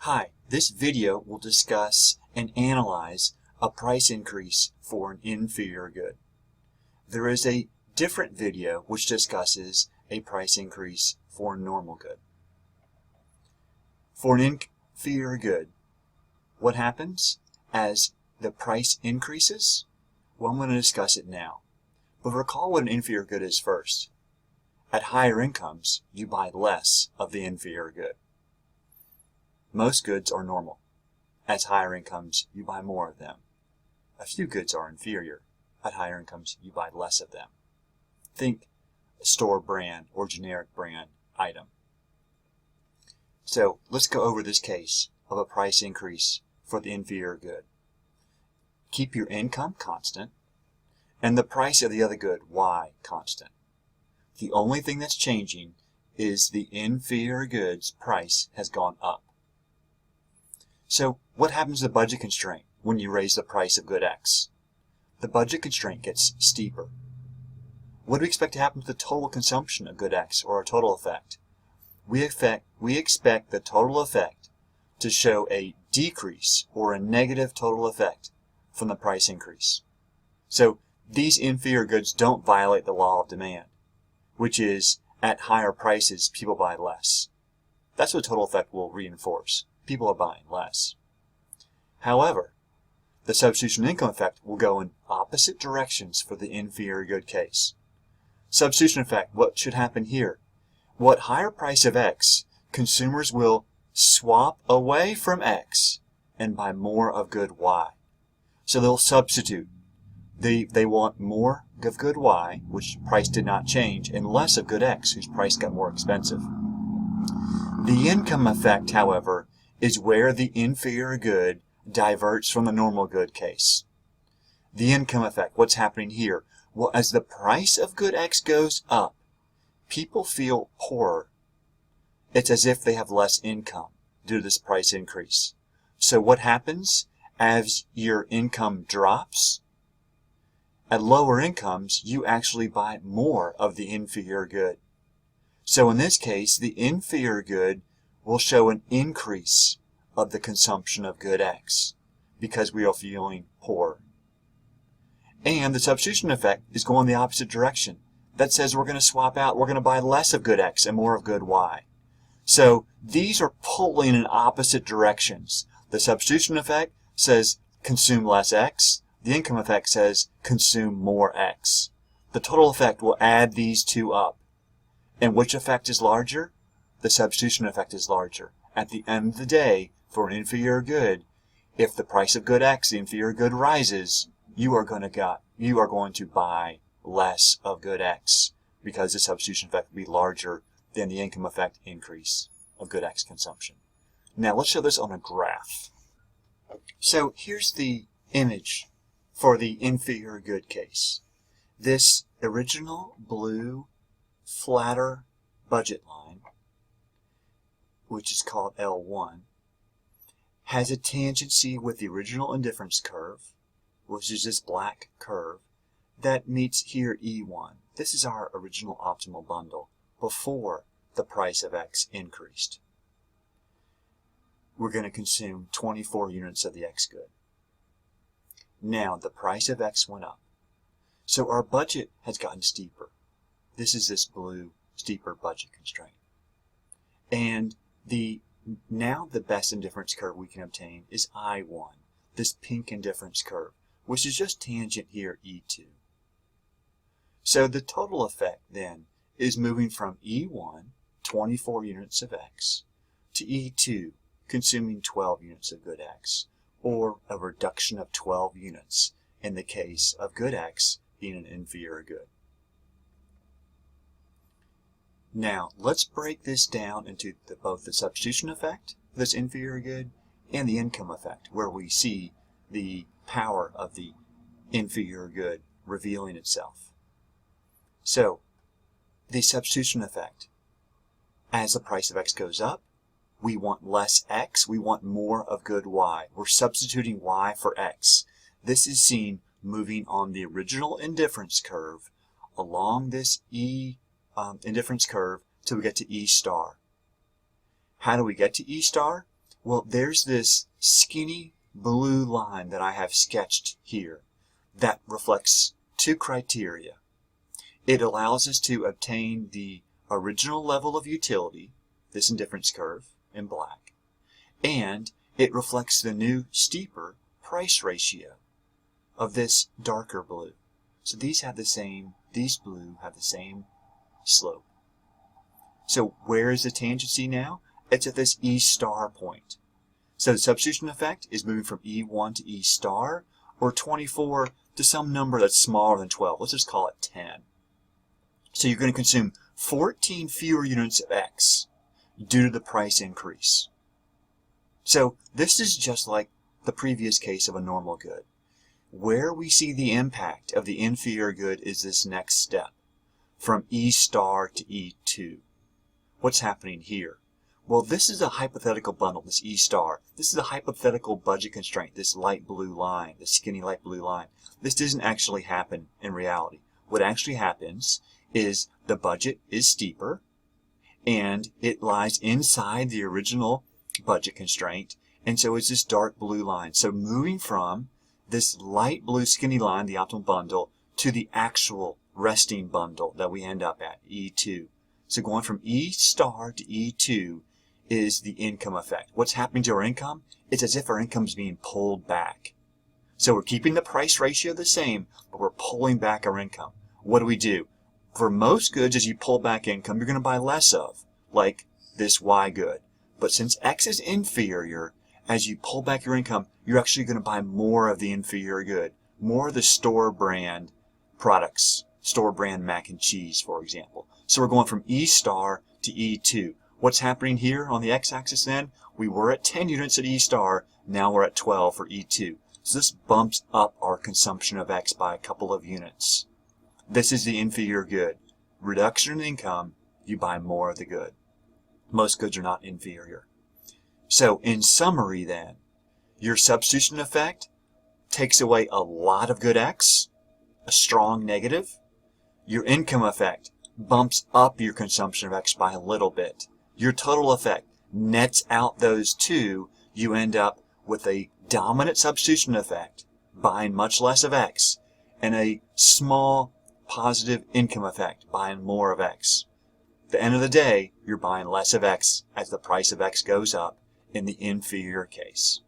Hi, this video will discuss and analyze a price increase for an inferior good. There is a different video which discusses a price increase for a normal good. For an inferior good, what happens as the price increases? Well, I'm going to discuss it now. But recall what an inferior good is first. At higher incomes, you buy less of the inferior good. Most goods are normal. At higher incomes, you buy more of them. A few goods are inferior. At higher incomes, you buy less of them. Think store brand or generic brand item. So let's go over this case of a price increase for the inferior good. Keep your income constant and the price of the other good, Y, constant. The only thing that's changing is the inferior good's price has gone up. So what happens to the budget constraint when you raise the price of good X? The budget constraint gets steeper. What do we expect to happen to the total consumption of good X, or a total effect? We expect the total effect to show a decrease or a negative total effect from the price increase. So these inferior goods don't violate the law of demand, which is at higher prices people buy less. That's what total effect will reinforce. People are buying less. However, the substitution income effect will go in opposite directions for the inferior good case. Substitution effect, what should happen here? Well, at higher price of X, consumers will swap away from X and buy more of good Y. So they'll substitute. They want more of good Y, which price did not change, and less of good X, whose price got more expensive. The income effect, however, is where the inferior good diverts from the normal good case. The income effect, what's happening here? Well, as the price of good X goes up, people feel poorer. It's as if they have less income due to this price increase. So what happens as your income drops? At lower incomes, you actually buy more of the inferior good. So in this case, the inferior good will show an increase of the consumption of good X because we are feeling poor. And the substitution effect is going the opposite direction. That says we're going to swap out, we're going to buy less of good X and more of good Y. So these are pulling in opposite directions. The substitution effect says consume less X. The income effect says consume more X. The total effect will add these two up. And which effect is larger? The substitution effect is larger. At the end of the day, for an inferior good, if the price of good X, the inferior good, rises, you are going to buy less of good X because the substitution effect will be larger than the income effect increase of good X consumption. Now let's show this on a graph. So here's the image for the inferior good case. This original blue flatter budget line, which is called L1, has a tangency with the original indifference curve, which is this black curve, that meets here E1. This is our original optimal bundle before the price of X increased. We're going to consume 24 units of the X good. Now the price of X went up. So our budget has gotten steeper. This is this blue steeper budget constraint. And now the best indifference curve we can obtain is I1, this pink indifference curve, which is just tangent here E2. So the total effect then is moving from E1, 24 units of X, to E2, consuming 12 units of good X, or a reduction of 12 units in the case of good X being an inferior good. Now, let's break this down into both the substitution effect for this inferior good and the income effect, where we see the power of the inferior good revealing itself. So, the substitution effect. As the price of X goes up, we want less X, we want more of good Y. We're substituting Y for X. This is seen moving on the original indifference curve along this indifference curve till we get to E star. How do we get to E star? Well, there's this skinny blue line that I have sketched here that reflects two criteria. It allows us to obtain the original level of utility, this indifference curve in black, and it reflects the new steeper price ratio of this darker blue. So these blue have the same slope. So where is the tangency now? It's at this E star point. So the substitution effect is moving from E1 to E star, or 24 to some number that's smaller than 12. Let's just call it 10. So you're going to consume 14 fewer units of X due to the price increase. So this is just like the previous case of a normal good. Where we see the impact of the inferior good is this next step, from E star to E2. What's happening here? Well, this is a hypothetical bundle, this E star. This is a hypothetical budget constraint, this light blue line, this skinny light blue line. This doesn't actually happen in reality. What actually happens is the budget is steeper, and it lies inside the original budget constraint, and so it's this dark blue line. So moving from this light blue skinny line, the optimal bundle, to the actual resting bundle that we end up at, E2. So going from E star to E2 is the income effect. What's happening to our income? It's as if our income is being pulled back. So we're keeping the price ratio the same, but we're pulling back our income. What do? For most goods, as you pull back income, you're going to buy less of, like this Y good. But since X is inferior, as you pull back your income, you're actually going to buy more of the inferior good, more of the store brand products, store brand mac and cheese, for example. So we're going from E star to E2. What's happening here on the x-axis then? We were at 10 units at E star, now we're at 12 for E2. So this bumps up our consumption of X by a couple of units. This is the inferior good. Reduction in income, you buy more of the good. Most goods are not inferior. So in summary then, your substitution effect takes away a lot of good X, a strong negative. Your income effect bumps up your consumption of X by a little bit. Your total effect nets out those two. You end up with a dominant substitution effect, buying much less of X, and a small positive income effect, buying more of X. At the end of the day, you're buying less of X as the price of X goes up in the inferior case.